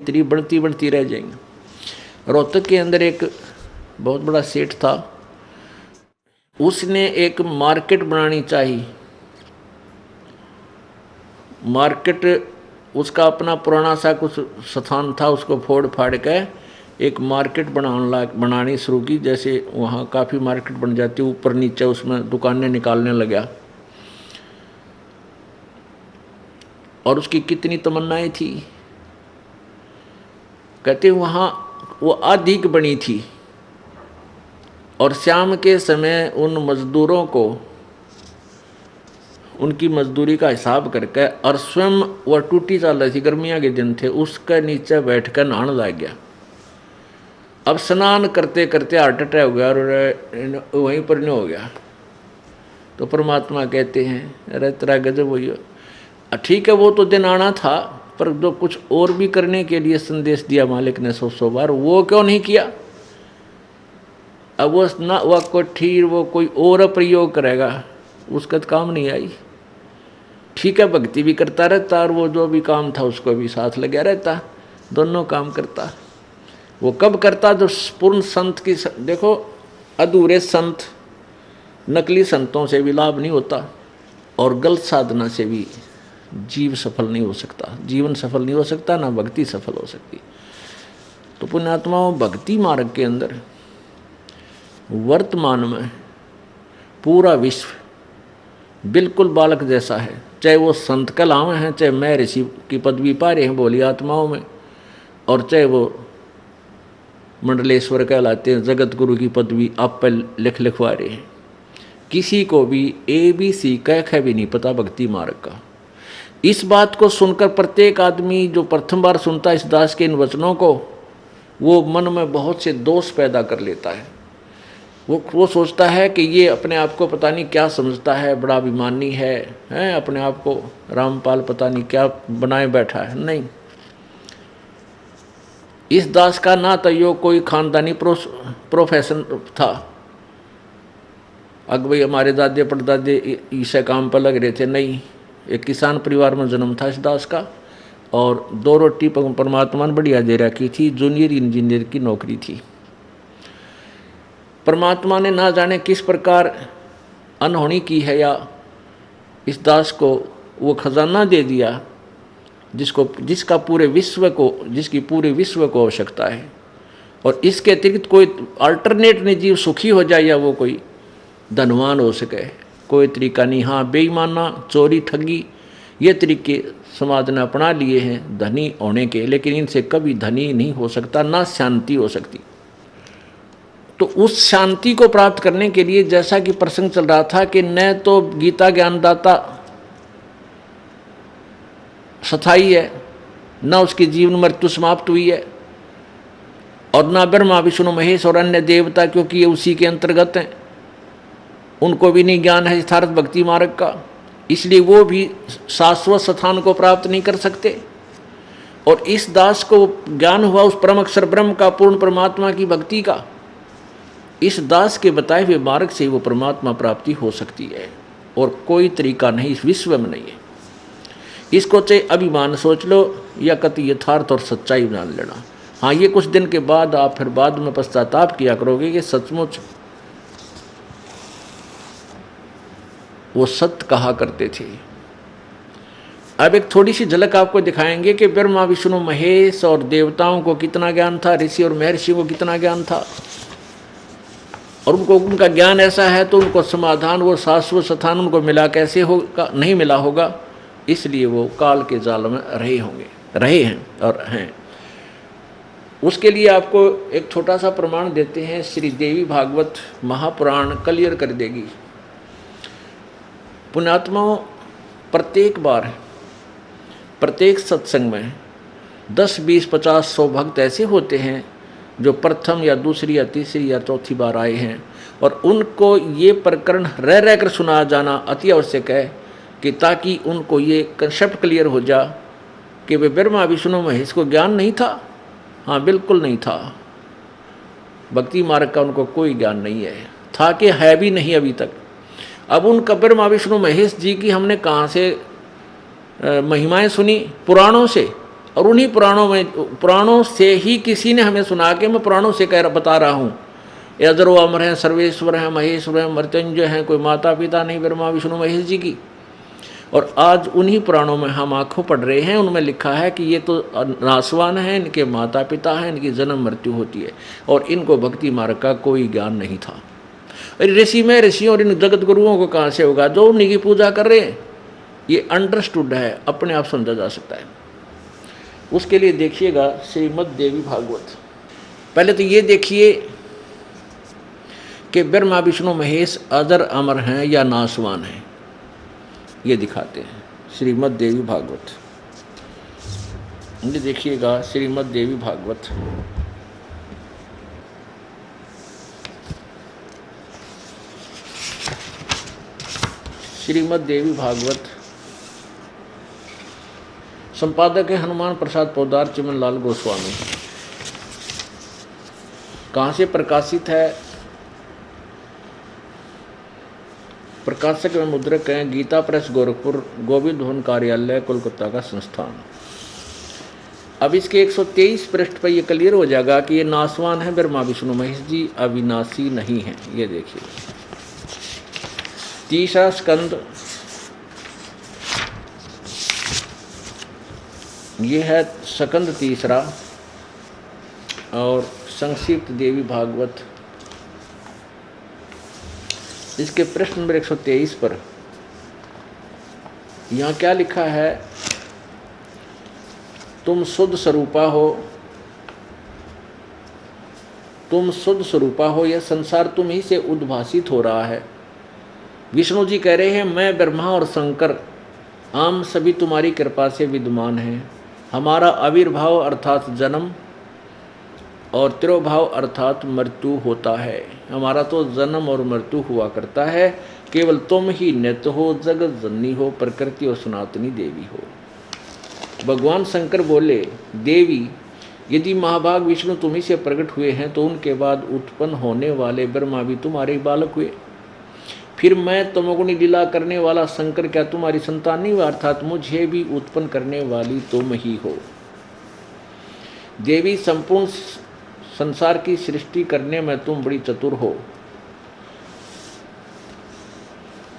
इतनी बढ़ती बढ़ती रह जाएंगी। रोहतक के अंदर एक बहुत बड़ा सेठ था, उसने एक मार्केट बनानी चाहिए। मार्केट उसका अपना पुराना सा कुछ स्थान था, उसको फोड़ फाड़ के एक मार्केट बनानी शुरू की। जैसे वहाँ काफ़ी मार्केट बन जाती, ऊपर नीचे उसमें दुकानें निकालने लगा। और उसकी कितनी तमन्नाएं थी। कहते वहाँ वो अधिक बनी थी और शाम के समय उन मजदूरों को उनकी मजदूरी का हिसाब करके और स्वयं वह टूटी चाल रही थी, गर्मियाँ के दिन थे, उसके नीचे बैठ कर नहाने लग गया। अब स्नान करते करते हार्ट अटैक हो गया और वहीं पर नहीं हो गया। तो परमात्मा कहते हैं अरे तेरा गजब हुई। ठीक है वो तो दिन आना था, पर जो कुछ और भी करने के लिए संदेश दिया मालिक ने 100 बार, वो क्यों नहीं किया। अब वो ना वह कोई वो कोई और प्रयोग करेगा, उसका तो काम नहीं आई। ठीक है भक्ति भी करता रहता और वो जो भी काम था उसको भी साथ लगा रहता, दोनों काम करता। वो कब करता जब पूर्ण संत की देखो, अधूरे संत नकली संतों से भी लाभ नहीं होता और गलत साधना से भी जीव सफल नहीं हो सकता, जीवन सफल नहीं हो सकता, ना भक्ति सफल हो सकती। तो पुण्यात्माओं, भक्ति मार्ग के अंदर वर्तमान में पूरा विश्व बिल्कुल बालक जैसा है, चाहे वो संत कलाम हैं, चाहे मैं ऋषि की पदवी पा रहे हैं बोली आत्माओं में, और चाहे वो मंडलेश्वर कहलाते हैं, जगत गुरु की पदवी आप पर लिखवा रहे हैं। किसी को भी ABC कह भी नहीं पता भक्ति मार्ग का। इस बात को सुनकर प्रत्येक आदमी जो प्रथम बार सुनता है इस दास के इन वचनों को, वो मन में बहुत से दोष पैदा कर लेता है। वो सोचता है कि ये अपने आप को पता नहीं क्या समझता है, बड़ा अभिमानी है, अपने आप को रामपाल पता नहीं क्या बनाए बैठा है। नहीं, इस दास का ना तो यो कोई खानदानी प्रोफेशन था, भाई हमारे दादे परदादे इसे काम पर लग रहे थे। नहीं, एक किसान परिवार में जन्म था इस दास का, और 2 रोटी परमात्मा ने बढ़िया दे रखी थी, जूनियर इंजीनियर की नौकरी थी। परमात्मा ने ना जाने किस प्रकार अनहोनी की है, या इस दास को वो खजाना दे दिया जिसकी पूरे विश्व को आवश्यकता है। और इसके अतिरिक्त कोई अल्टरनेट नहीं, जीव सुखी हो जाए या वो कोई धनवान हो सके, कोई तरीका नहीं। हाँ, बेईमाना, चोरी, ठगी, ये तरीके समाज ने अपना लिए हैं धनी होने के, लेकिन इनसे कभी धनी नहीं हो सकता, ना शांति हो सकती। तो उस शांति को प्राप्त करने के लिए जैसा कि प्रसंग चल रहा था कि न तो गीता ज्ञानदाता स्थायी है, न उसकी जीवन मृत्यु समाप्त हुई है, और न ब्रह्मा विष्णु महेश और अन्य देवता, क्योंकि ये उसी के अंतर्गत हैं, उनको भी नहीं ज्ञान है यथार्थ भक्ति मार्ग का, इसलिए वो भी शाश्वत स्थान को प्राप्त नहीं कर सकते। और इस दास को ज्ञान हुआ उस परम अक्षर ब्रह्म का, पूर्ण परमात्मा की भक्ति का। इस दास के बताए हुए मार्ग से वो परमात्मा प्राप्ति हो सकती है, और कोई तरीका नहीं इस विश्व में नहीं है। इसको चाहे अभिमान सोच लो या कति यथार्थ और सच्चाई मान लेना। हाँ, ये कुछ दिन के बाद आप फिर बाद में पश्चाताप किया करोगे कि सचमुच वो सत्य कहा करते थे। अब एक थोड़ी सी झलक आपको दिखाएंगे कि ब्रह्मा विष्णु महेश और देवताओं को कितना ज्ञान था, ऋषि और महर्षि को कितना ज्ञान था, और उनको उनका ज्ञान ऐसा है तो उनको समाधान, वो शाश्वत स्थान उनको मिला कैसे होगा, नहीं मिला होगा, इसलिए वो काल के जाल में रहे हैं और हैं। उसके लिए आपको एक छोटा सा प्रमाण देते हैं, श्री देवी भागवत महापुराण क्लियर कर देगी। पुण्यात्माओं, प्रत्येक बार प्रत्येक सत्संग में 10, 20, 50, 100 भक्त ऐसे होते हैं जो प्रथम या दूसरी या तीसरी या चौथी बार आए हैं, और उनको ये प्रकरण रह कर सुना जाना अति आवश्यक है कि ताकि उनको ये कंसेप्ट क्लियर हो जा कि वे ब्रह्मा विष्णु महेश को ज्ञान नहीं था। हाँ, बिल्कुल नहीं था। भक्ति मार्ग का उनको कोई ज्ञान नहीं है, था कि है भी नहीं अभी तक। अब उन ब्रह्मा विष्णु महेश जी की हमने कहाँ से महिमाएं सुनी? पुराणों से। और उन्हीं पुराणों से ही किसी ने हमें सुना के मैं पुराणों से बता रहा हूँ। ये अजरो अमर हैं, सर्वेश्वर हैं, महेश्वर हैं, मृत्युंजय हैं, कोई माता पिता नहीं ब्रह्मा विष्णु महेश जी की। और आज उन्हीं पुराणों में हम आंखों पढ़ रहे हैं, उनमें लिखा है कि ये तो नासवान हैं, इनके माता पिता हैं, इनकी जन्म मृत्यु होती है और इनको भक्ति मार्ग का कोई ज्ञान नहीं था। ऋषि में ऋषियों और इन जगत गुरुओं को कहाँ से होगा जो उन्हीं की पूजा कर रहे हैं? ये अंडरस्टूड है, अपने आप समझा जा सकता है। उसके लिए देखिएगा श्रीमद् देवी भागवत। पहले तो ये देखिए कि ब्रह्मा विष्णु महेश अजर अमर हैं या नासवान हैं, ये दिखाते हैं श्रीमद् देवी भागवत। ये देखिएगा श्रीमद् देवी भागवत, श्रीमद् देवी भागवत। संपादक है हनुमान प्रसाद पोदार चिमन लाल गोस्वामी। कहाँ से प्रकाशित है? प्रकाशक एवं मुद्रक हैं गीता प्रेस गोरखपुर, गोविंद भवन कार्यालय कोलकाता का संस्थान। अब इसके 123 पृष्ठ पर यह क्लियर हो जाएगा कि ये नासवान है ब्रह्मा विष्णु महेश जी, अविनाशी नहीं है। ये देखिए तीसरा स्कंद, ये है स्कंद तीसरा और संक्षिप्त देवी भागवत। इसके प्रश्न नंबर 123 पर यहाँ क्या लिखा है? तुम शुद्ध स्वरूपा हो, तुम शुद्ध स्वरूपा हो, यह संसार तुम ही से उद्भासित हो रहा है। विष्णु जी कह रहे हैं मैं ब्रह्मा और शंकर आम सभी तुम्हारी कृपा से विद्यमान हैं। हमारा आविर्भाव अर्थात जन्म और तिरोभाव अर्थात मृत्यु होता है। हमारा तो जन्म और मृत्यु हुआ करता है, केवल तुम ही नित्य हो, जगत जननी हो, प्रकृति और सनातनी देवी हो। भगवान शंकर बोले देवी यदि महाभाग विष्णु तुम्ही से प्रकट हुए हैं तो उनके बाद उत्पन्न होने वाले ब्रह्मा भी तुम्हारे बालक हुए, फिर मैं तमोगुणी लीला करने वाला शंकर क्या तुम्हारी संतान नहीं हुआ? अर्थात मुझे भी उत्पन्न करने वाली तुम ही हो। देवी संपूर्ण संसार की सृष्टि करने में तुम बड़ी चतुर हो।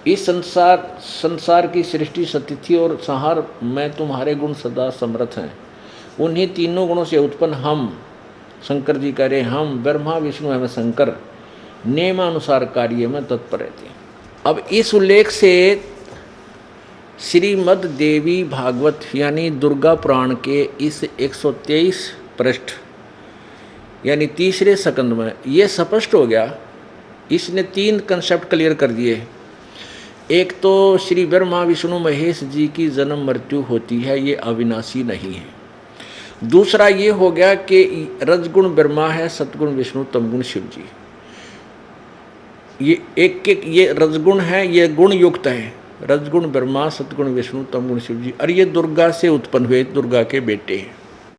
इस संसार की सृष्टि स्थिति और संहार में तुम्हारे गुण सदा समर्थ हैं। उन्हीं तीनों गुणों से उत्पन्न हम, शंकर जी कह रहे हम ब्रह्मा विष्णु एवं शंकर नियमानुसार कार्य में तत्पर रहते हैं। अब इस उल्लेख से श्रीमद् देवी भागवत यानी दुर्गा पुराण के इस 123 पृष्ठ यानी तीसरे स्कंद में ये स्पष्ट हो गया। इसने 3 कंसेप्ट क्लियर कर दिए। एक तो श्री ब्रह्मा विष्णु महेश जी की जन्म मृत्यु होती है, ये अविनाशी नहीं है। दूसरा ये हो गया कि रजगुण ब्रह्मा है, सतगुण विष्णु, तमगुण शिव जी। ये एक ये रजगुण है, ये गुण युक्त है। रजगुण ब्रह्मा, सतगुण विष्णु, तमगुण शिव जी, और ये दुर्गा से उत्पन्न हुए, दुर्गा के बेटे हैं।